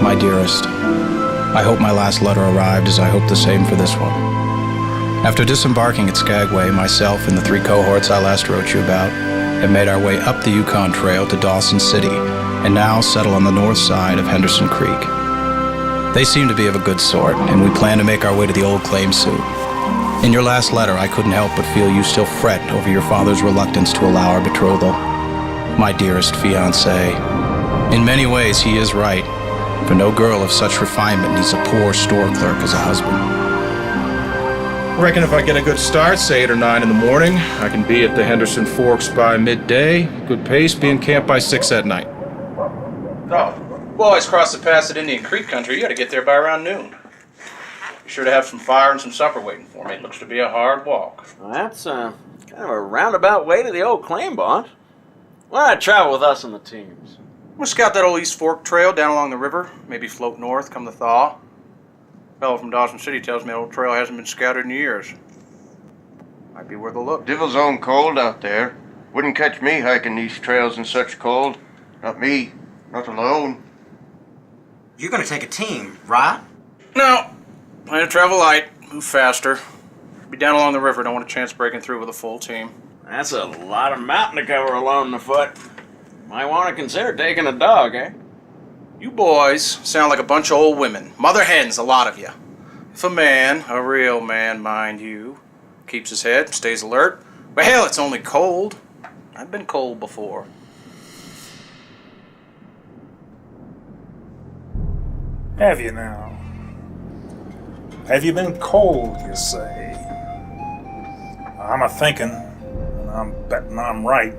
My dearest, I hope my last letter arrived as I hope the same for this one. After disembarking at Skagway, myself and the 3 cohorts I last wrote you about have made our way up the Yukon Trail to Dawson City and now settle on the north side of Henderson Creek. They seem to be of a good sort, and we plan to make our way to the old claim soon. In your last letter, I couldn't help but feel you still fret over your father's reluctance to allow our betrothal. My dearest fiancé, in many ways he is right, for no girl of such refinement needs a poor store clerk as a husband. I reckon if I get a good start, say 8 or 9 in the morning, I can be at the Henderson Forks by midday. Good pace, be in camp by 6 at night. Oh, boys cross the pass at Indian Creek country. You gotta get there by around noon. Be sure to have some fire and some supper waiting for me. It looks to be a hard walk. Well, that's kind of a roundabout way to the old claim, boss. Why not travel with us and the teams? We'll scout that old East Fork trail down along the river. Maybe float north, come the thaw. A fellow from Dawson City tells me the old trail hasn't been scouted in years. Might be worth a look. Devil's own cold out there. Wouldn't catch me hiking these trails in such cold. Not me. Not alone. You're gonna take a team, right? No. Plan to travel light. Move faster. Be down along the river. Don't want a chance breaking through with a full team. That's a lot of mountain to cover alone on foot. Might want to consider taking a dog, eh? You boys sound like a bunch of old women. Mother hens, a lot of you. If a man, a real man, mind you, keeps his head, stays alert, well, hell, it's only cold. I've been cold before. Have you now? Have you been cold, you say? I'm a-thinking, and I'm betting I'm right.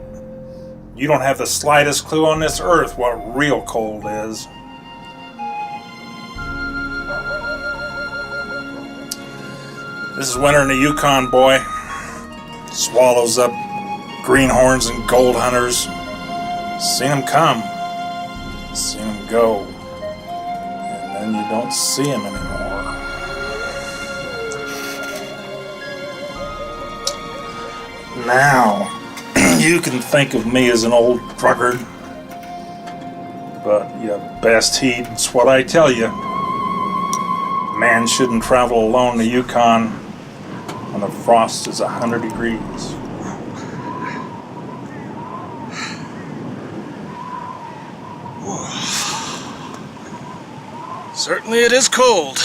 You don't have the slightest clue on this earth what real cold is. This is winter in the Yukon, boy. Swallows up greenhorns and gold hunters. Seen them come, seen them go, and then you don't see them anymore. Now, you can think of me as an old drunkard, but you best heed what I tell you. Man shouldn't travel alone to Yukon when the frost is 100 degrees. Certainly it is cold.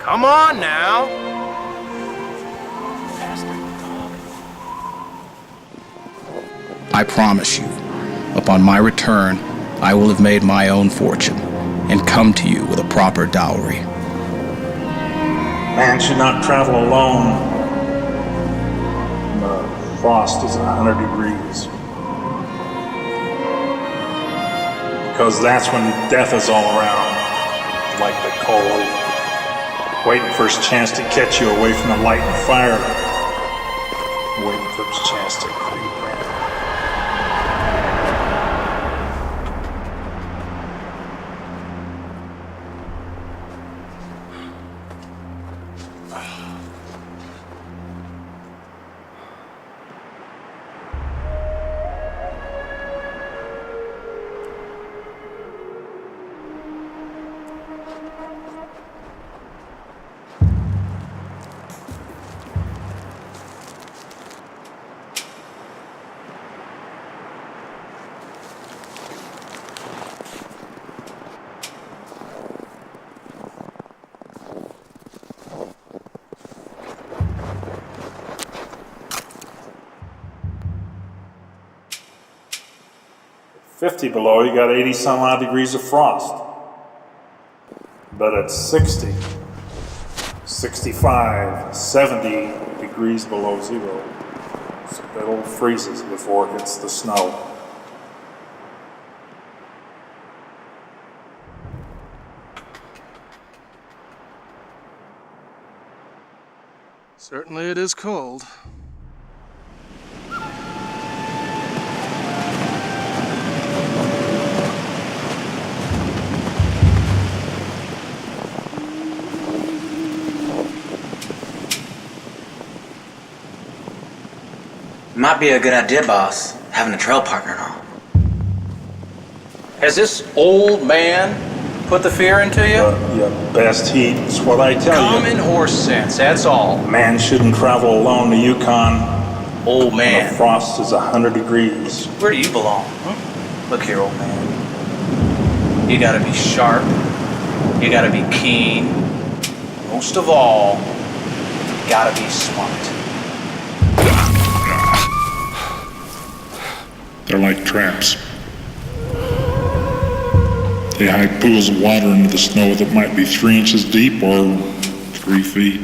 Come on now. I promise you, upon my return, I will have made my own fortune and come to you with a proper dowry. Man should not travel alone when the frost is 100 degrees. Because that's when death is all around, like the cold, waiting for his chance to catch you away from the light and fire, waiting for his chance to creep in. At 50 below, you got 80 some odd degrees of frost. But at 60, 65, 70 degrees below zero, so it'll freezes before it hits the snow. Certainly it is cold. Might be a good idea, boss, having a trail partner and all. Has this old man put the fear into you? Your best heat is what I tell Common you. horse sense, that's all. Man shouldn't travel alone to Yukon. Old The man. frost is 100 degrees. Where do you belong? Look here, old man. You gotta be sharp. You gotta be keen. Most of all, you gotta be smart. They're like traps. They hide pools of water into the snow that might be 3 inches deep or 3 feet.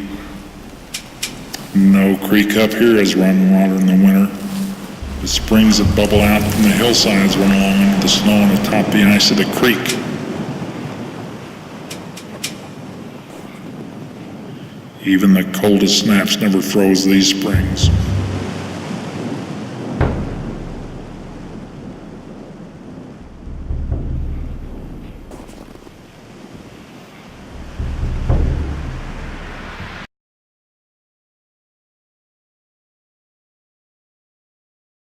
No creek up here has running water in the winter. The springs that bubble out from the hillsides run along into the snow and atop the ice of the creek. Even the coldest snaps never froze these springs.